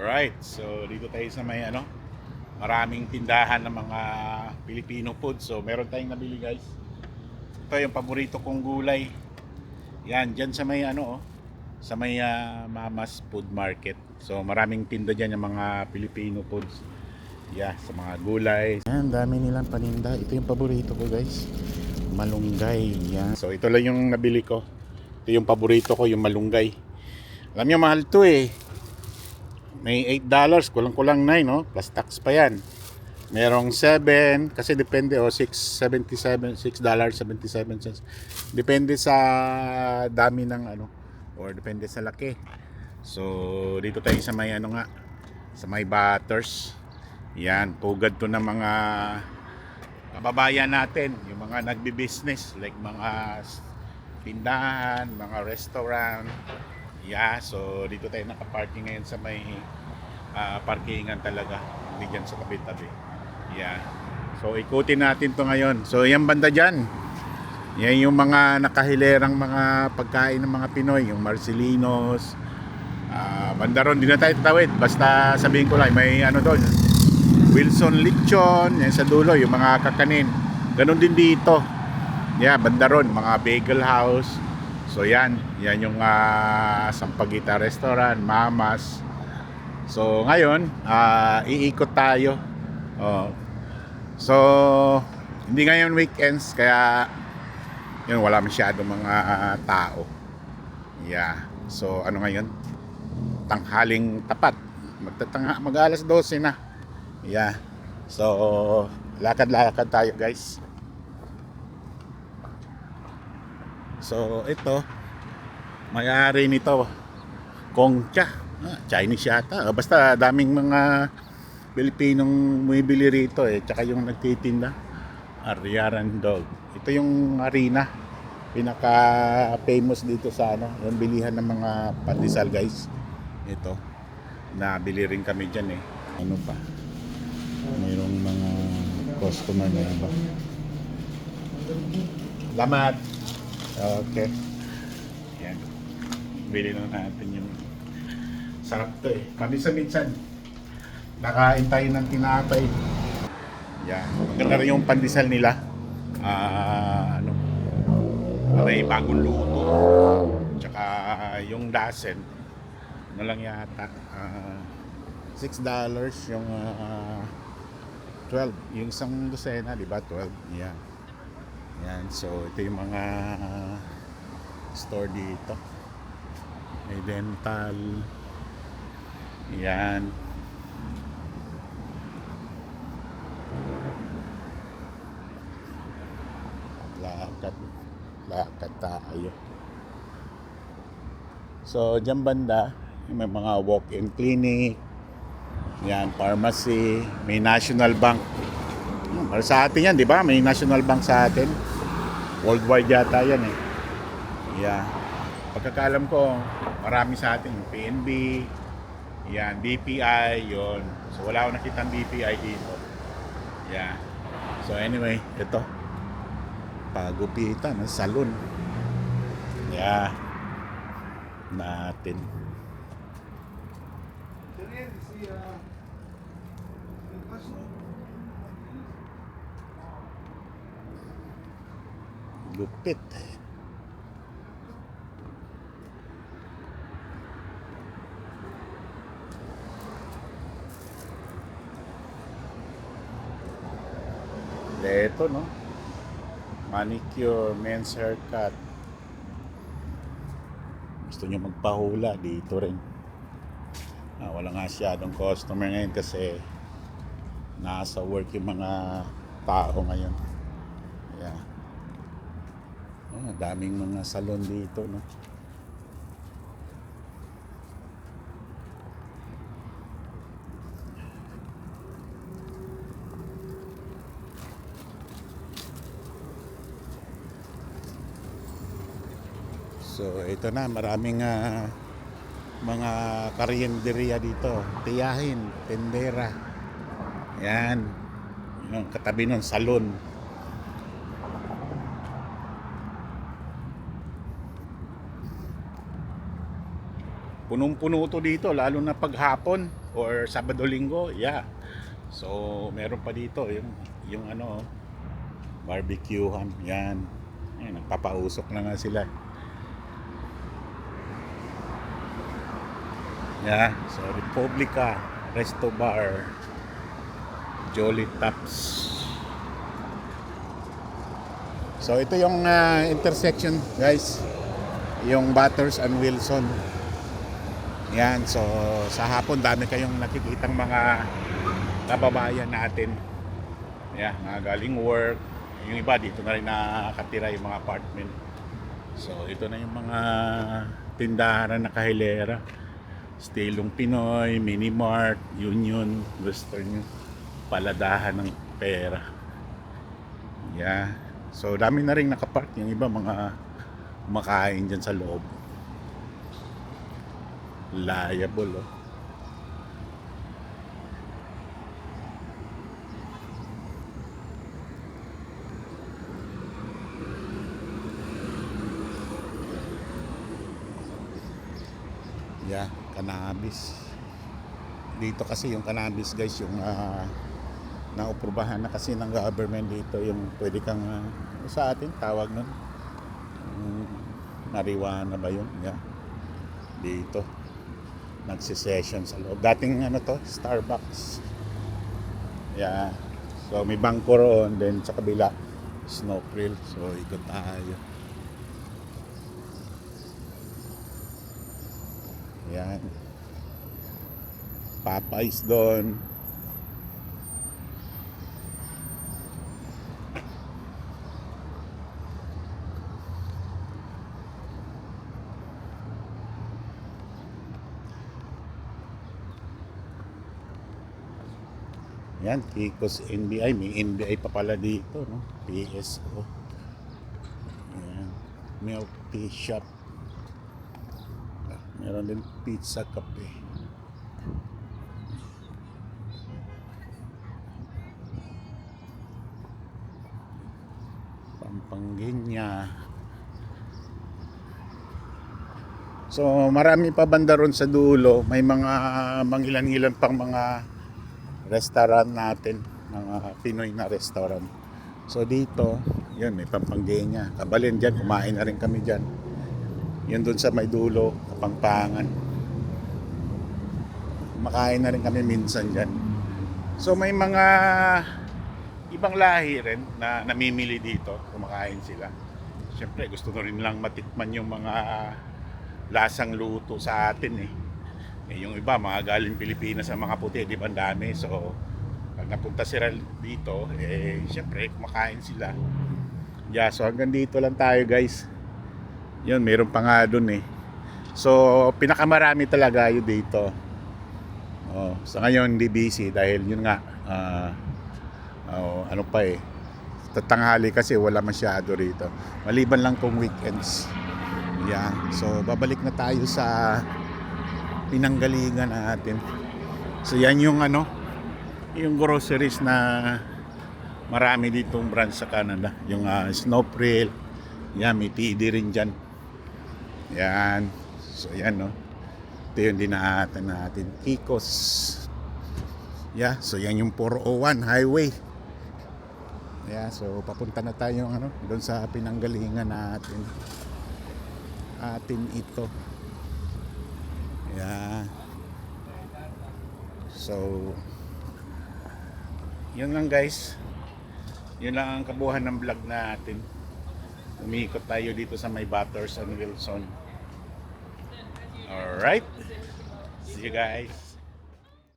Alright, so dito tayo sa may maraming tindahan ng mga Filipino food. So meron tayong nabili guys. Ito yung paborito kong gulay. Yan, dyan sa may sa may Mama's Food Market. So maraming tinda dyan yung mga Filipino foods. Yeah, sa mga gulay. Yan, dami nilang paninda. Ito yung paborito ko guys. Malunggay. Yan. So ito lang yung nabili ko. Ito yung paborito ko, yung malunggay. Alam niyo mahal to eh. May $8, kulang-kulang 9, no? Plus tax pa yan. Merong 7, kasi depende, $6.77, $6.77. Depende sa dami ng or depende sa laki. So, dito tayo sa may sa may Butters. Yan, pugad to ng mga kababayan natin, yung mga nagbi-business, like mga tindahan, mga restaurant. Yeah, so dito tayo naka-parking ngayon sa may parkingan talaga, hindi dyan sa tabi-tabi. Yeah. So ikutin natin to ngayon. So yan banda dyan, yan yung mga nakahilerang mga pagkain ng mga Pinoy, yung Marcelinos, banda ron, di na tayo tatawid, basta sabihin ko lang, may doon, Wilson Lechon, yan sa dulo, yung mga kakanin. Ganon din dito. Yeah, banda ron, mga bagel house. So yan yung Sampaguita Restaurant, Mama's. So ngayon, iikot tayo. So hindi ngayon weekends, kaya yun, wala masyadong mga tao. Yeah. So ngayon? Tanghaling tapat. Mag-alas 12 na. Yeah. So lakad-lakad tayo guys. So ito, may-ari nito Gongcha, Chinese yata, basta daming mga Pilipinong bumibili rito tsaka yung nagtitinda, Ariaran Dog. Ito yung arena, pinaka famous dito sa yung bilihan ng mga pandesal guys. Ito, nabili rin kami dyan Ano pa, mayroong mga customer na iba. Salamat. Okay. Yan. Bili na natin yung sarap to Paminsan-minsan nakain tayo ng tinapay. Yan. Maganda rin yung pandesal nila. May bagong luto. Tsaka yung dasen, lang yata, $6 yung 12. Yung isang dosena, di ba? 12. Yan. Yan, so ito yung mga store dito. May dental. Yan. Lakad tayo. So dyan banda, may mga walk-in clinic. Yan, pharmacy. May National Bank. Para sa atin yan, di ba? May National Bank sa atin. Worldwide yata yan Yeah. Pagkakalam ko, marami sa atin. PNB, yan, BPI, yon. So wala akong nakitang BPI dito. Yeah. So anyway, ito. Pagupitan, salon. Yeah. Natin. Gupit. Ito manicure, men's haircut. Gusto nyo magpahula, dito rin. Wala nga masyadong customer ngayon kasi nasa work yung mga tao ngayon. Yeah. Daming mga salon dito, So ito na, maraming mga karinderya dito. Tiyahin, tendera. Yan. Yung katabi ng salon. Punong-puno to dito, lalo na paghapon. or Sabado-Linggo, yeah. So, meron pa dito yung ano, barbecuehan. Yan. Ayan, nagpapausok na nga sila. Yeah, so Republica, Resto Bar, Jolly Tops. So ito yung intersection, guys. Yung Bathurst and Wilson. Yan, so sa hapon dami kayong nakikitang mga kababayan natin. Yeah, mga galing work. Yung iba dito na rin nakatira yung mga apartment. So ito na yung mga tindahan na kahilera. Stilong Pinoy, Minimart, Union, Western, paladahan ng pera. Yeah. So dami na rin nakapark, yung iba mga kumakain dyan sa loob. Liable, oh. Yeah, cannabis. Dito kasi yung cannabis, guys, yung nauprubahan na kasi ng government dito, yung pwede kang sa atin tawag nun, marijuana ba yun? Yeah. Dito nagsisession sa loob. Dating ano to, Starbucks. Yeah. So may bangko roon, then sa kabila Snowprill. So ikot tayo. Yan. Popeyes doon. Yan, Kiko's NBI. May NBI pa pala dito, no? PSO. Yan. Milk tea shop. Meron din pizza cafe. Pampangenya. So marami pa banda ron sa dulo. May mga mangilan-ilan pang mga restaurant natin, mga Pinoy na restaurant. So dito, yun, may Pampangenya. Kabalin dyan, kumain na rin kami dyan. Yun dun sa may dulo, Kapampangan. Kumakain na rin kami minsan dyan. So may mga ibang lahi rin na namimili dito, kumakain sila. Siyempre gusto na rin lang matikman yung mga lasang luto sa atin eh. Yung iba mga galing Pilipinas sa mga puti, di ba, ang dami. So pag napunta sila dito, siyempre kumakain sila. Yeah, so hanggang dito lang tayo, guys. Yun, meron pa nga dun eh. So pinakamarami talaga yun dito. Sa ngayon hindi busy dahil yun nga, ano pa eh, tatanghali kasi wala masyado rito. Maliban lang kung weekends. Yeah, so babalik na tayo sa pinanggalingan natin. So yan yung ano, yung groceries na marami ditong branch sa Canada. Yung Snowprill, yan, may TD rin dyan. Yan, so yan, no. Ito yung dinahatan natin, Kiko's. Yeah, so yan yung 401 highway. Yeah, so papunta na tayo ano, doon sa pinanggalingan natin. Atin ito. Yeah. So yun lang, guys. Yun lang ang kabuuan ng vlog natin. Umiikot tayo dito sa may Bathurst and Wilson. Alright. See you guys.